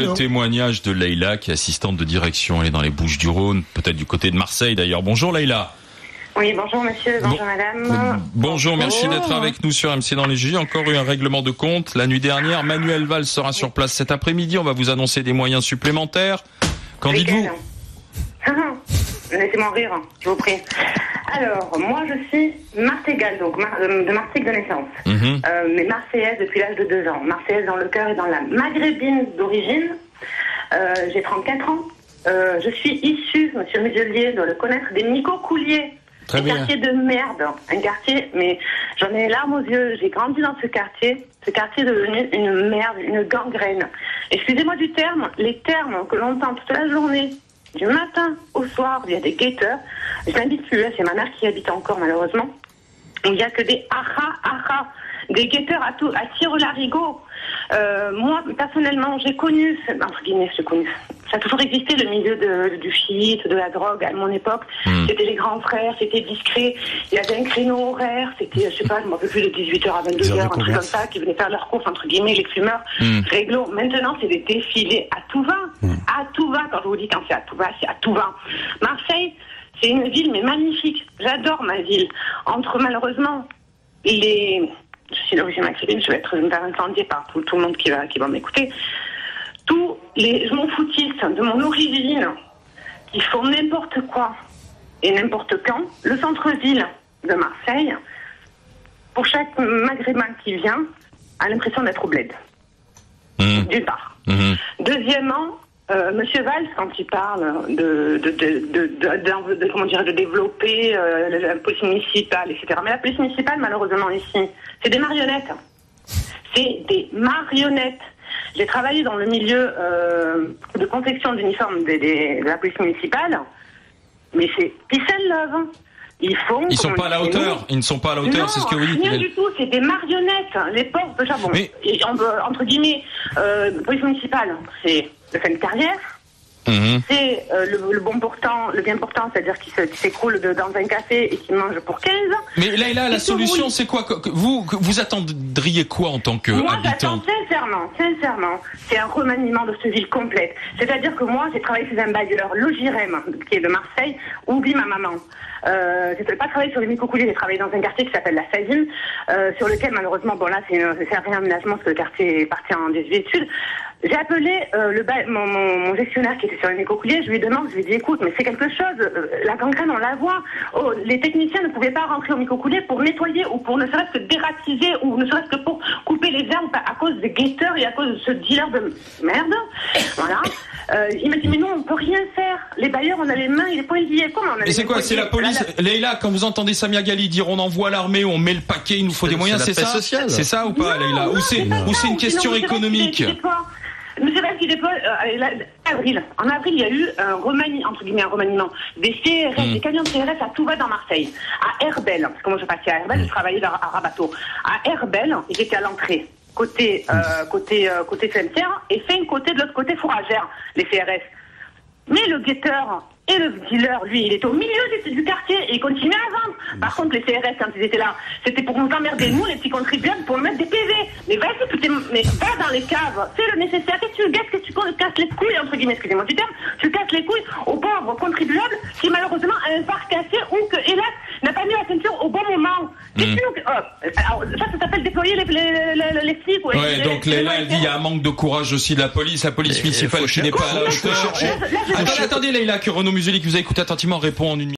écouter le témoignage de Leïla, qui est assistante de direction. Elle est dans les Bouches-du-Rhône, peut-être du côté de Marseille d'ailleurs. Bonjour Leïla. Oui, bonjour monsieur, bonjour madame. Bonjour, merci d'être avec nous sur MC dans les JJ. Encore eu un règlement de compte. La nuit dernière, Manuel Valls sera sur place cet après-midi. On va vous annoncer des moyens supplémentaires. Qu'en dites-vous? Laissez-moi rire, je vous prie. Alors, moi je suis marseillale, donc de Marseille de naissance. Mais marseillaise depuis l'âge de 2 ans. Marseillaise dans le cœur et dans la maghrébine d'origine. J'ai 34 ans. Je suis issue, monsieur Muselier doit le connaître, des Micocouliers. Un quartier de merde, un quartier, mais j'en ai les larmes aux yeux. J'ai grandi dans ce quartier est devenu une merde, une gangrène. Excusez-moi du terme, les termes que l'on entend toute la journée, du matin au soir, il y a des guetteurs. Je n'habite plus là, c'est ma mère qui habite encore malheureusement. Il n'y a que des des guetteurs à tire-larigot. Moi, personnellement, j'ai connu, entre guillemets, ça a toujours existé, le milieu du shit, de la drogue, à mon époque. C'était les grands frères, c'était discret. Il y avait un créneau horaire, c'était, je sais pas, je m'en rappelle plus, de 18h à 22h, un truc comme ça, qui venaient faire leurs courses, entre guillemets, les fumeurs, réglo. Maintenant, c'est des défilés à tout va. À tout va, quand je vous dis quand c'est à tout va, c'est à tout va. Marseille, c'est une ville, mais magnifique. J'adore ma ville. Malheureusement, je suis d'origine maghrébine, je vais être incendiée par tout le monde qui va m'écouter. Tous les je m'en foutistes de mon origine qui font n'importe quoi et n'importe quand, le centre-ville de Marseille, pour chaque maghrébin qui vient, a l'impression d'être au bled. D'une part. Deuxièmement, Monsieur Valls, quand il parle de développer la police municipale, etc. Mais la police municipale, malheureusement, ici, c'est des marionnettes. C'est des marionnettes. J'ai travaillé dans le milieu de confection d'uniformes de la police municipale, mais c'est peace and love. Ils sont pas à la hauteur. Ils ne sont pas à la hauteur, c'est ce que vous dites. Rien du tout, c'est des marionnettes. Les pauvres, déjà, bon, mais... entre guillemets, police municipale, c'est le fin de carrière. C'est le bien portant, c'est-à-dire qui s'écroule dans un café et qui mange pour 15. Mais là, la solution, c'est quoi? Vous attendriez quoi en tant qu'habitant? Moi, j'attends sincèrement, c'est un remaniement de cette ville complète. C'est-à-dire que moi, j'ai travaillé chez un bailleur, Logirem, qui est de Marseille, oublie ma maman. J'ai pas travaillé sur les Micocouliers, j'ai travaillé dans un quartier qui s'appelle la Savine, sur lequel malheureusement, bon là c'est un réaménagement parce que le quartier est parti en désuétude. J'ai appelé mon gestionnaire qui était sur les Micocouliers, je lui ai dit écoute, mais c'est quelque chose, la gangrène on la voit, les techniciens ne pouvaient pas rentrer au Micocoulier pour nettoyer ou pour ne serait-ce que dératiser ou ne serait-ce que pour couper les herbes à cause des guetteurs et à cause de ce dealer de merde. Voilà. Il m'a dit mais non, on peut rien faire. Les bailleurs, on a les mains et les poings liés. Comment on a? Et c'est quoi? C'est la police. Leïla, quand vous entendez Samia Ghali dire on envoie l'armée, on met le paquet, il nous faut des moyens, c'est ça? C'est ça ou pas, Leïla? Ou c'est une question économique? Monsieur Valls qui déploie en avril, il y a eu un remaniement des CRS, des camions de CRS à tout va dans Marseille. À Herbel, parce que moi je passais à Herbel, je travaillais à Rabateau. À Herbel, ils étaient à l'entrée, côté cimetière, et côté de l'autre côté fourragère, les CRS. Mais le guetteur et le dealer, lui, il était au milieu du quartier et il continuait à vendre. Par contre, les CRS, quand ils étaient là, c'était pour nous emmerder, nous, les petits contribuables, pour nous mettre des PV. Mais vas-y, va dans les caves, fais le nécessaire. Qu'est-ce que tu casses les couilles, entre guillemets, excusez-moi du terme, tu casses les couilles aux pauvres contribuables qui, malheureusement, a un phare cassé ou que, hélas, n'a pas mis la ceinture au bon moment. Ça s'appelle déployer les flics. Ouais, donc là, elle dit il y a un manque de courage aussi de la police municipale qui n'est pas à la hauteur. Attendez, Leïla, que Renaud Muselier, que vous avez écouté attentivement, répond en une minute.